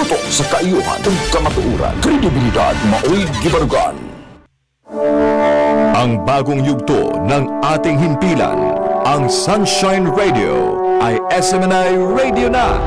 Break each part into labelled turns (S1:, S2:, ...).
S1: tutok sa kaayuhan ug kamatuoran. Kredibilidad mao'y gibarugan. Ang bagong yugto ng ating himpilan, ang Sunshine Radio, ay SMNI Radio na.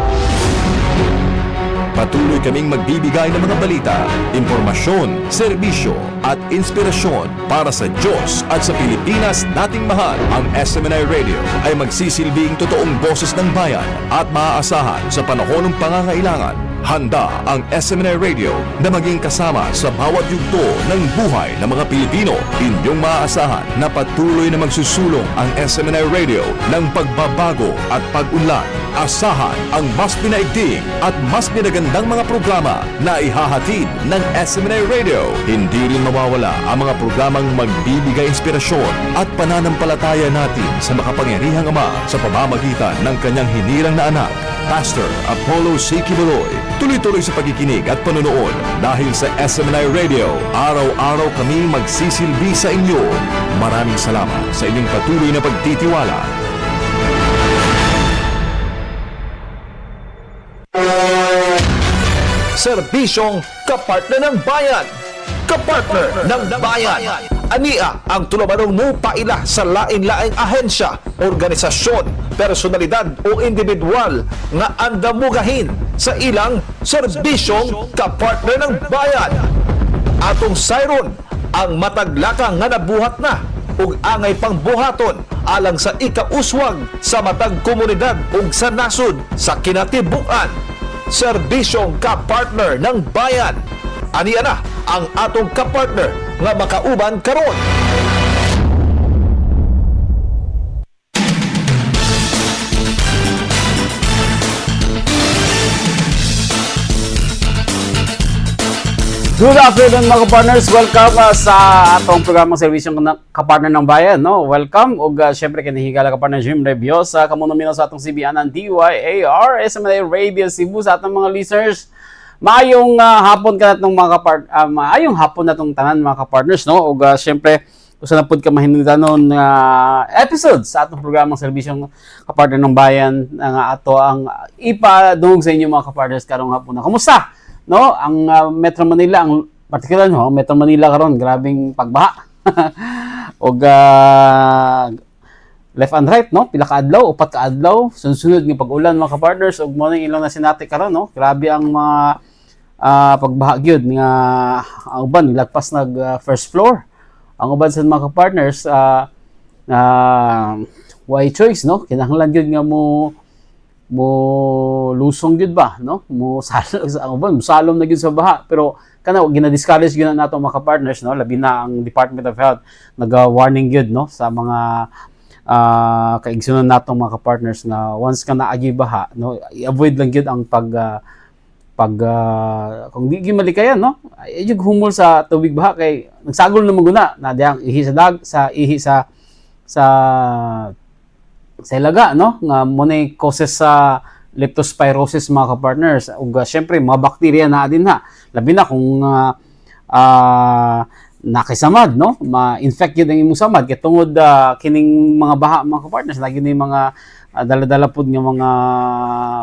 S1: Patuloy kaming magbibigay ng mga balita, impormasyon, serbisyo at inspirasyon para sa Diyos at sa Pilipinas nating mahal. Ang SMNI Radio ay magsisilbing totoong boses ng bayan at maaasahan sa panahon ng pangangailangan. Handa ang SMNI Radio na maging kasama sa bawat yugto ng buhay ng mga Pilipino. Inyong maaasahan na patuloy na magsusulong ang SMNI Radio ng pagbabago at pag-unlad. Asahan ang mas pinaigting at mas pinagandang mga programa na ihahatid ng SMNI Radio. Hindi rin mawawala ang mga programang magbibigay inspirasyon at pananampalataya natin sa makapangyarihang Ama sa pamamagitan ng kanyang hinirang na anak, Pastor Apollo C. Quiboloy. Tuloy-tuloy sa pagkikinig at panonood dahil sa SMNI Radio, araw-araw kami magsisilbi sa inyo. Maraming salamat sa inyong patuloy na pagtitiwala. Serbisyong kapartner ng bayan. Kapartner ng bayan. Ania ang tulumanong mupaila sa lain-laing ahensya, organisasyon, personalidad o individual nga andamugahin sa ilang serbisyong kapartner ng bayan. Atong sayron ang mataglakang nga nabuhat na ug angay pangbuhaton alang sa ikauswag sa matag komunidad ug sa nasod sa kinatibuk-an. Serbisyong kapartner ng bayan. Aniya na ang atong kapartner nga makauban karon.
S2: Good afternoon mga kapartners, welcome sa atong programang serbisyong kapartner ng bayan, no? Welcome ug syempre kinahigala kapartner Jim Reviosa kamo nomino sa atong CBN ng DYAR SMNI Radio Cebu sa atong mga listeners. Maayong hapon ka natong mga maayong hapon natong tanan mga kapartners, no? Ug syempre usa na pud ka mahinungdanon episode sa atong programang serbisyong kapartner ng bayan nga ato ang ipadungog sa inyo mga kapartners karong hapon. Kumusta? No, ang Metro Manila, ang particular no, Metro Manila karon grabing pagbaha. Og left and right no, pila ka adlaw, upat ka adlaw, sunod nga pag-ulan mga ka-partners ug mo nang ilang na sinati karon no. Grabe ang mga pagbaha gyud nga ang uban nilagpas nag first floor. Ang uban sa mga ka-partners why choice no, kinahanglan gyud nga mo lusong gyud ba no, mo salom na gyud sa baha, pero kana gina-discourage gyud nato mga ka-partners no, labi na ang Department of Health nag-warning gyud no sa mga kaigsunan nato mga ka-partners na once ka naagi baha no, i-avoid lang gyud ang kung di gyud malikayan no, ayug humol sa tubig baha kay nagsagol na maguna na diyang ihi sa ilaga no, nga monay causes sa leptospirosis mga ka-partners ug syempre mga bakterya na din ha, labi na kung nakisamad no, ma-infect yun ang imong samad kay tungod kining mga baha mga ka-partners lagi ni mga dala-dala pud nga mga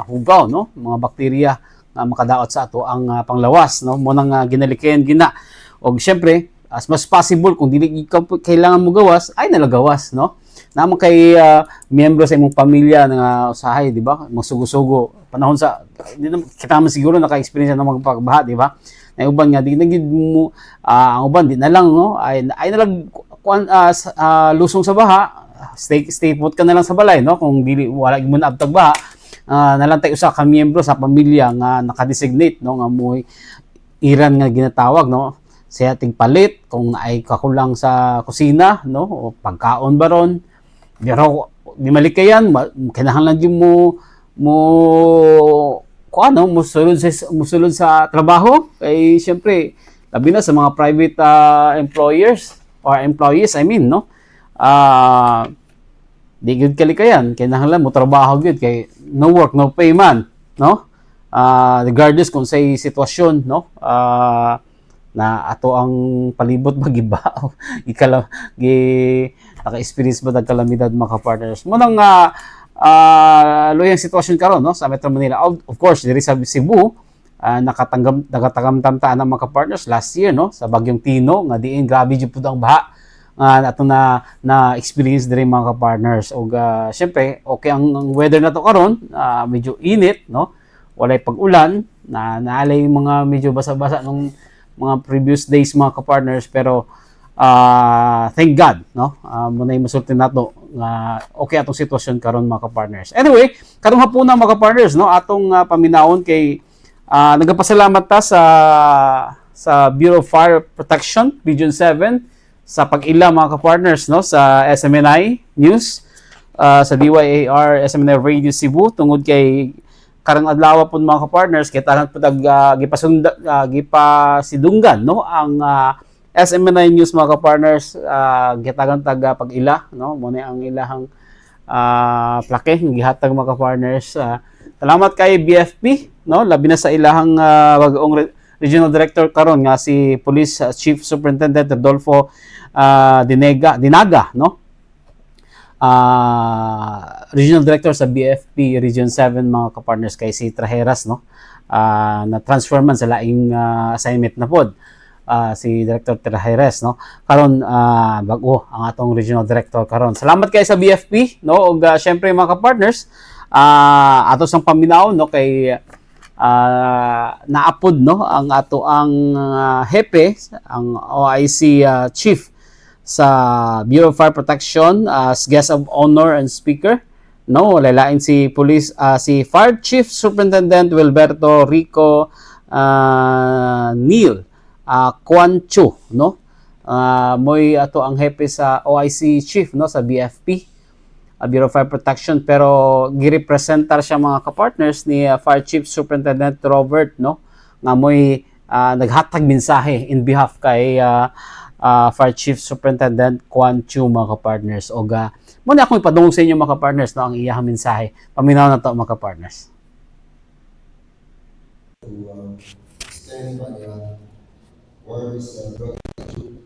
S2: hugaw no, mga bakterya na makadaot sa ato ang panglawas no, mo nang ginalikayan gina og syempre as much possible kung dili kailangan mo gawas ay nalagawas no. Naman kay miyembro sa imong pamilya nga usahay, di ba? Magsugo-sugo. Panahon sa kita man siguro naka-experience ng mga pagbaha, di ba? Na uban nga di nagid mo ang uban di na lang no, ay nalang lusong sa baha, stay put ka na lang sa balay no kung dili wala gyud mo na abtag baha. Nalang tay usa ka miyembro sa pamilya nga naka-designate no nga moy iran nga ginatawag no. Sa ating palit kung ay kakulang sa kusina no o pagkaon baron. Pero di malikayan kinahanglan din mo musulod sa trabaho kay syempre labi na sa mga private employers or employees I mean no, di gud kalikayan kinahanglan mo trabaho gud kay no work no pay man no, regardless kung say sitwasyon no, na ato ang palibot magiba naka-experience ba ng kalamidad mga ka-partners mo nang loyang sitwasyon karon no sa Metro Manila. Of course diri sa Cebu nakatagamtamtaan ng mga partners last year, no, sa bagyong Tino nga diin grabe jud pud ang baha ato na experience diri mga partners. Og syempre okay ang weather na to karon, medyo init, no, walay pag-ulan, naalay mga medyo basa-basa nung mga previous days mga partners, pero thank God, no, muna masulti nato nga okay atong sitwasyon karon mga partners. Anyway, karong hapon na mga partners, no, atong paminawon kay nagapasalamat ta sa Bureau of Fire Protection Region 7 sa pag-ila mga ka-partners, no, sa SMNI News, sa DYAR SMNI Radio Cebu tungod kay karang adlaw pud mga ka-partners kay tanan pud gipasidunggan, no, ang SMNI News mga ka-partners, gitagan tag pag-ila, no, mo ang ilahang plake gihatag mga ka-partners. Salamat kay BFP, no, labi na sa ilahang bag-ong Regional Director karon nga si Police Chief Superintendent Rodolfo Dinaga, no, Regional Director sa BFP Region 7 mga ka-partners, kay si Trajeras, no, na transfer man sa laing assignment na pod, si Director Trajeras, no, karon bag-o ang atong Regional Director karon. Salamat kay sa BFP, no, og syempre mga ka-partners, ato sang paminaw, no, kay naapod, no, ang ato ang hepe, ang OIC chief sa Bureau of Fire Protection as guest of honor and speaker, no, lalain si si Fire Chief Superintendent Wilberto Rico Neil Quancho, no, moy ato ang hepe sa OIC chief, no, sa BFP, Bureau of Fire Protection, pero girepresentar siya mga ka-partners ni Fire Chief Superintendent Robert, no, nga moy naghatag mensahe in behalf kay Fire Chief Superintendent Quan Chu mga ka-partners. O muna akong ipadungog sa inyo mga ka-partners, no, ang iyahang mensahe. Paminaw na to mga ka-partners.
S3: To extend my words and gratitude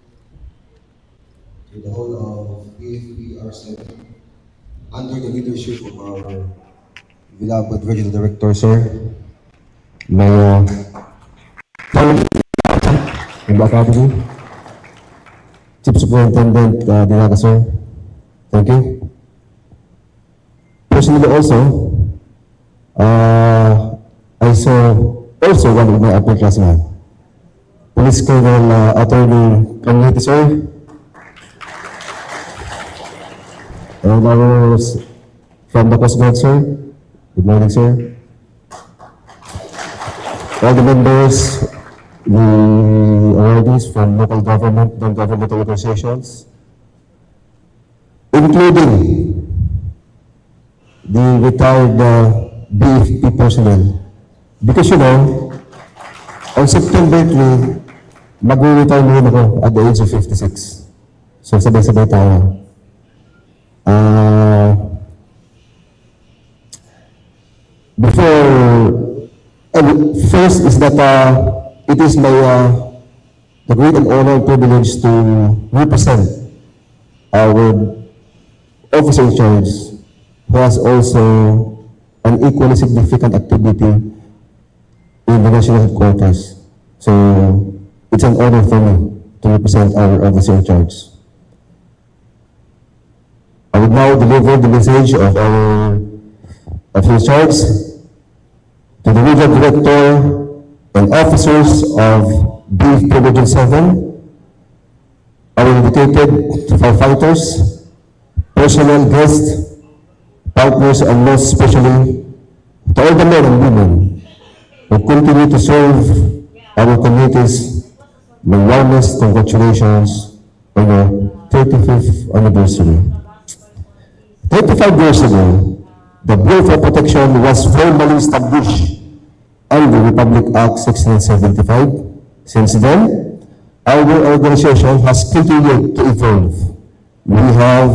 S3: to the whole of BFP R7 under the leadership of our beloved Regional Director, sir, Mayor in the Academy, Chief Superintendent Dinaga, sir. Thank you. Personally also, I saw also one of my upperclassmen, Police Colonel Attorney Camille, sir. And others from the Coast Guard, sir. Good morning, sir. All the members, the awardees from local government, non-governmental organizations, including the retired BFP personnel. Because you know, on September 3, mag-retire na ako at the age of 56. So sabay-sabay tayo. First is that it is my the great and honor and privilege to represent our officer in charge, who has also an equally significant activity in the national headquarters. So it's an honor for me to represent our officer in charge. I will now deliver the message of our officer in charge to the Regional Director and officers of BFP Region 7, our dedicated firefighters, personnel, guests, partners, and most especially to all the men and women who continue to serve our communities. My warmest congratulations on your 35th anniversary. 35 years ago, the Bureau for Protection was formally established under Republic Act 1675. Since then, our organization has continued to evolve. We have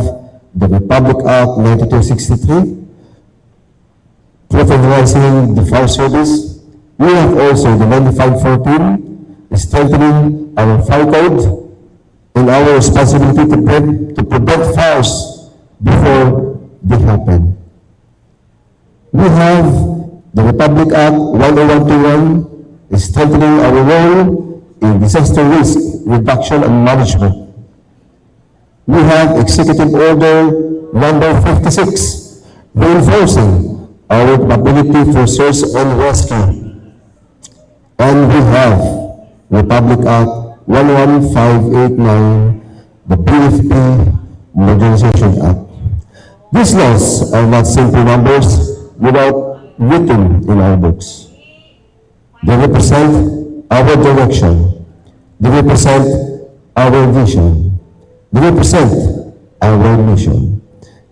S3: the Republic Act 9263, professionalizing the fire service. We have also the 9514, strengthening our fire code and our responsibility to prevent fires before they happen. We have the Republic Act 10121, strengthening our role in disaster risk reduction and management. We have Executive Order number 56, reinforcing our capability for search and rescue. And we have Republic Act 11589, the PFP Modernization Act. These laws are not simple numbers without written in our books. They represent our direction. They represent our vision. They represent our mission.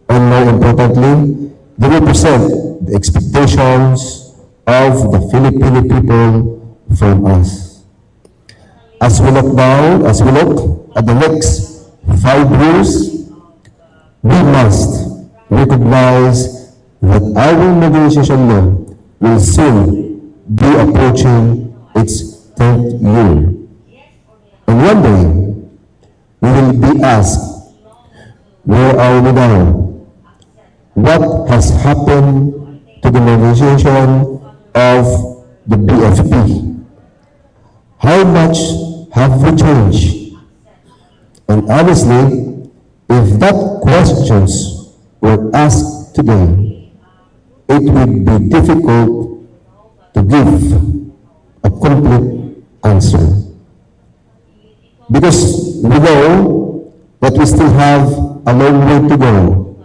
S3: And more importantly, they represent the expectations of the Filipino people from us. As we look at the next 5 years, we must recognize that our modernization law will soon be approaching its 10th year. And one day, we will be asked, where are we now? What has happened to the modernization of the BFP? How much have we changed? And honestly, if that questions were asked today, it would be difficult to give a complete answer. Because we know that we still have a long way to go.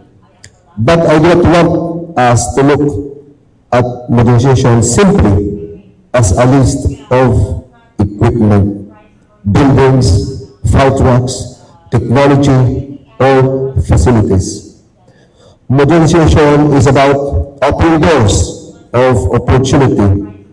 S3: But I do not want us to look at modernization simply as a list of equipment, buildings, fire trucks, technology, or facilities. Modernization is about opening doors of opportunity.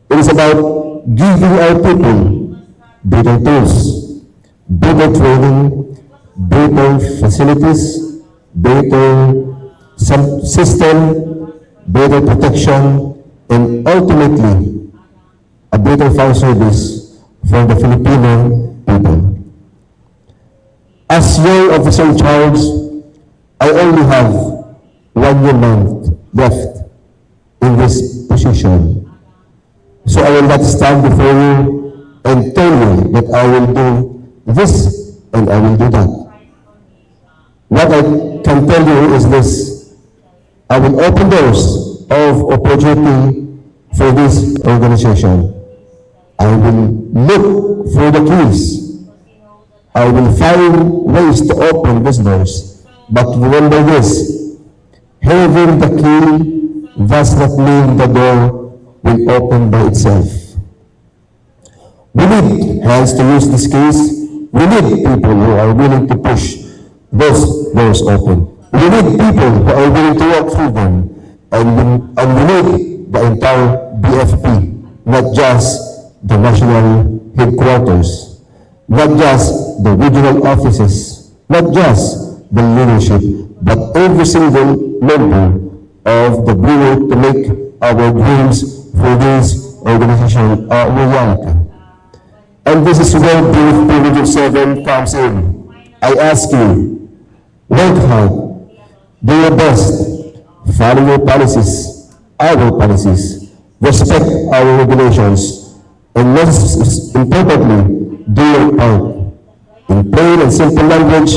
S3: It is about giving our people better tools, better training, better facilities, better system, better protection, and ultimately, a better fire service for the Filipino people. As your officer in charge, I only have 1 year month left in this position. So I will not stand before you and tell you that I will do this and I will do that. What I can tell you is this: I will open doors of opportunity for this organization. I will look for the keys. I will find ways to open these doors. But remember this: having the key does not mean the door will open by itself. We need hands to use these keys. We need people who are willing to push those doors open. We need people who are willing to walk through them. And we need the entire BFP, not just the national headquarters, not just the regional offices, not just the leadership, but every single member of the Bureau to make our dreams for this organization a reality. And this is where BFP Region 7 comes in. I ask you, work hard, do your best, follow your policies, our policies, respect our regulations, and most importantly, do your part. In plain and simple language,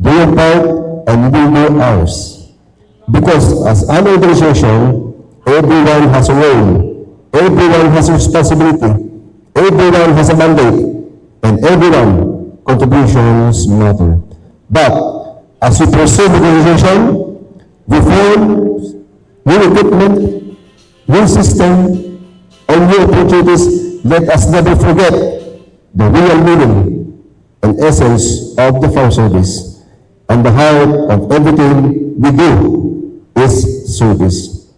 S3: do your part and we will do ours. Because as an organization, everyone has a role, everyone has a responsibility, everyone has a mandate, and everyone contributions matter. But as we pursue the organization, reform, new equipment, new system, and new opportunities, let us never forget the real meaning and essence of the fire service. And the heart of everything we do is service.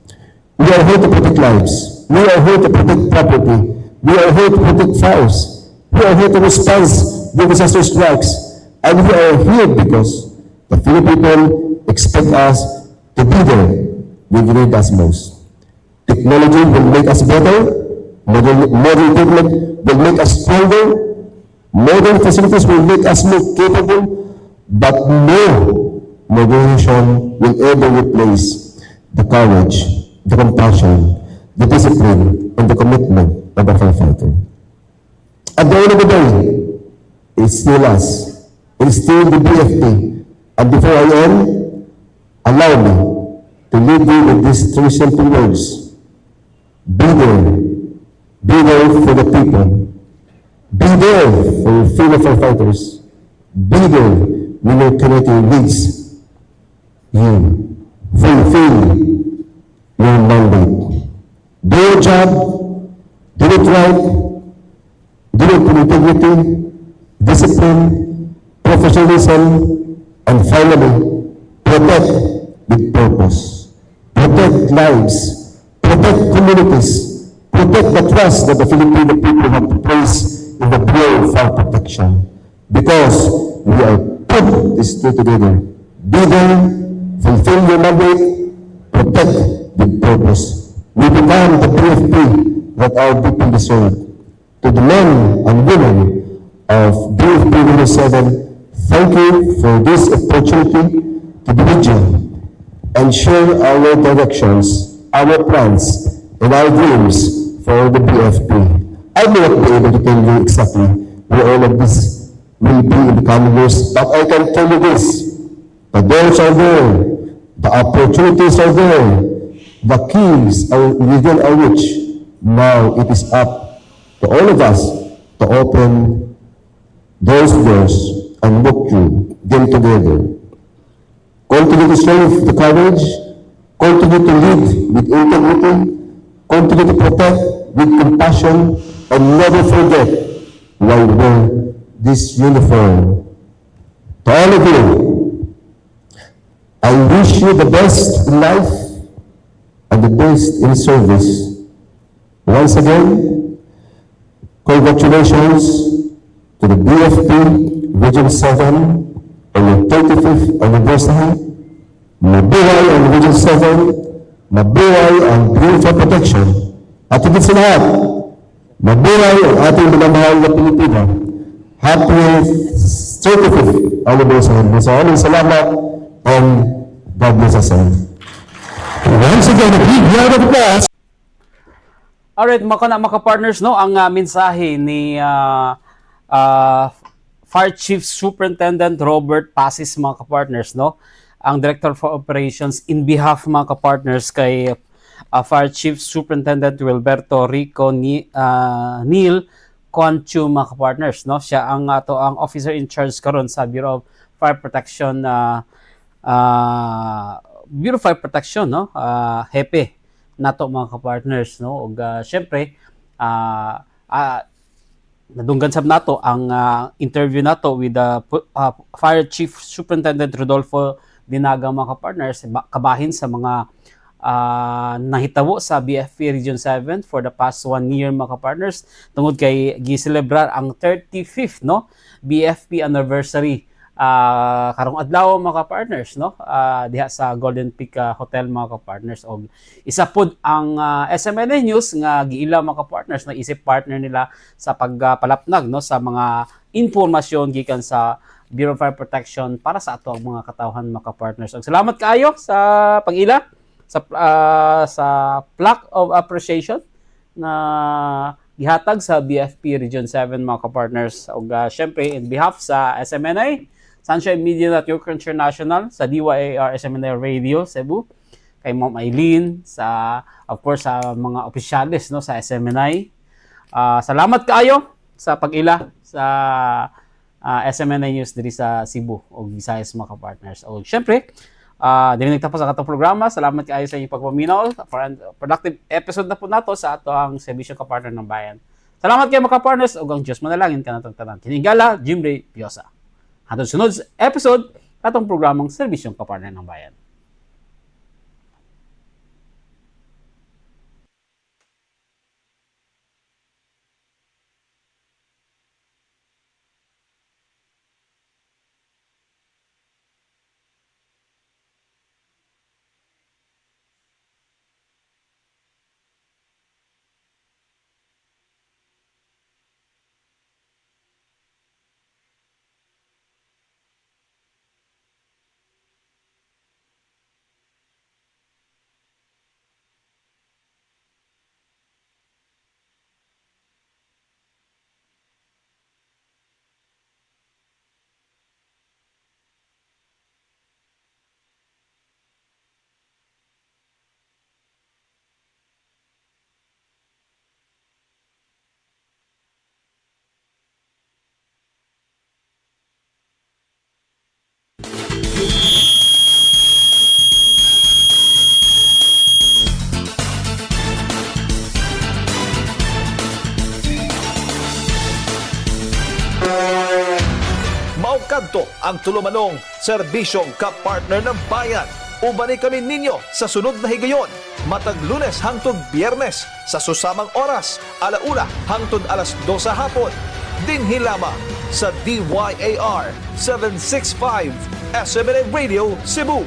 S3: We are here to protect lives. We are here to protect property. We are here to protect fires. We are here to respond when disaster strikes. And we are here because the Filipino people expect us to be there when they need us most. Technology will make us better. Modern equipment will make us stronger. Modern facilities will make us more capable. But no modernization will ever replace the courage, the compassion, the discipline, and the commitment of a firefighter. At the end of the day, it's still us. It's still the BFP. And before I end, allow me to leave you with these three simple words. Be there. Be there for the people. Be there for your fellow firefighters. Be there when your community needs you. Fulfill your mandate. Do your job, do it right, do it with integrity, discipline, professionalism, and finally, protect with purpose. Protect lives, protect communities, protect the trust that the Filipino people have placed in the Bureau of Fire Protection. Because we are put this two together. Be there, fulfill your mandate, protect with purpose. We become the PFP that our people deserve. To the men and women of BFP Region 7, thank you for this opportunity to be with you and share our directions, our plans, and our dreams for the BFP. I may not be able to tell you exactly where all of this will be in the coming years, but I can tell you this: the doors are there, the opportunities are there, the keys are within our reach. Now it is up to all of us to open those doors and walk through them together. Continue to show the courage, continue to lead with integrity, continue to protect with compassion, and never forget why we wear this uniform. To all of you, I wish you the best in life and the best in service. Once again, congratulations to the BFP Region 7 on your 35th anniversary. Mabuhay ang Region 7, mabuhay ang Bureau of Protection, at higit sa lahat, mabuhay ang ating minamahal na Pilipino. Happy 35th anniversary. Maraming salamat and God bless us all. Once again, a big round of applause.
S2: Alright, mga partners, no, ang mensahe ni Fire Chief Superintendent Robert Pasis, mga partners, no, ang Director for Operations in behalf, mga partners, kay Fire Chief Superintendent Wilberto Rico Neil Conchu, mga partners, no, siya ang ang officer in charge karon sa Bureau of Fire Protection, Bureau of Fire Protection, no, hepe nato, mga partners, no, ug syempre nadunggan sab nato ang interview nato with the Fire Chief Superintendent Rodolfo Dinaga, mga partners, kabahin sa mga nahitabo sa BFP Region 7 for the past 1 year, mga partners, tungod kay gi-celebrar ang 35th, no, BFP anniversary karong adlaw, mga partners, no, diha sa Golden Peak Hotel, mga partners. Og isa pod ang SMNA News nga giila, mga partners, na isip partner nila sa pagpalapnag, no, sa mga impormasyon gikan sa Bureau of Fire Protection para sa ato ang mga katawhan, mga partners. Og salamat kaayo sa pag-ila sa plaque of appreciation na gihatag sa BFP Region 7, mga partners. Og syempre, in behalf sa SMNA, Sunshine Media Network International, sa DYAR SMNA Radio Cebu, kay Ma'am Eileen, sa of course sa mga opisyalis, no, sa SMNA. Salamat kaayo sa pag-ila sa SMNA News diri sa Cebu o Visayas, mga partners. O syempre, dili nagtapos ang atong programa. Salamat kaayo sa inyong pagpaminaw. For productive episode na po nato sa ato ang serbisyo ka-partner ng bayan. Salamat kayo, mga partners, ug ang Diyos manalangin kanatong tanan. Kinigala, Jim Ray Piosa. Hangtod sunod episode atong programang serbisyong ka-partner ng bayan.
S4: kadto ang tulumanong serbisyong kapartner ng bayan. Ubani kami ninyo sa sunod na higayon, matag Lunes hangtod Biyernes sa susamang oras, 1:00 hangtod 2:00 hapon. Dinhi lamang sa DYAR 765 SMNA Radio Cebu.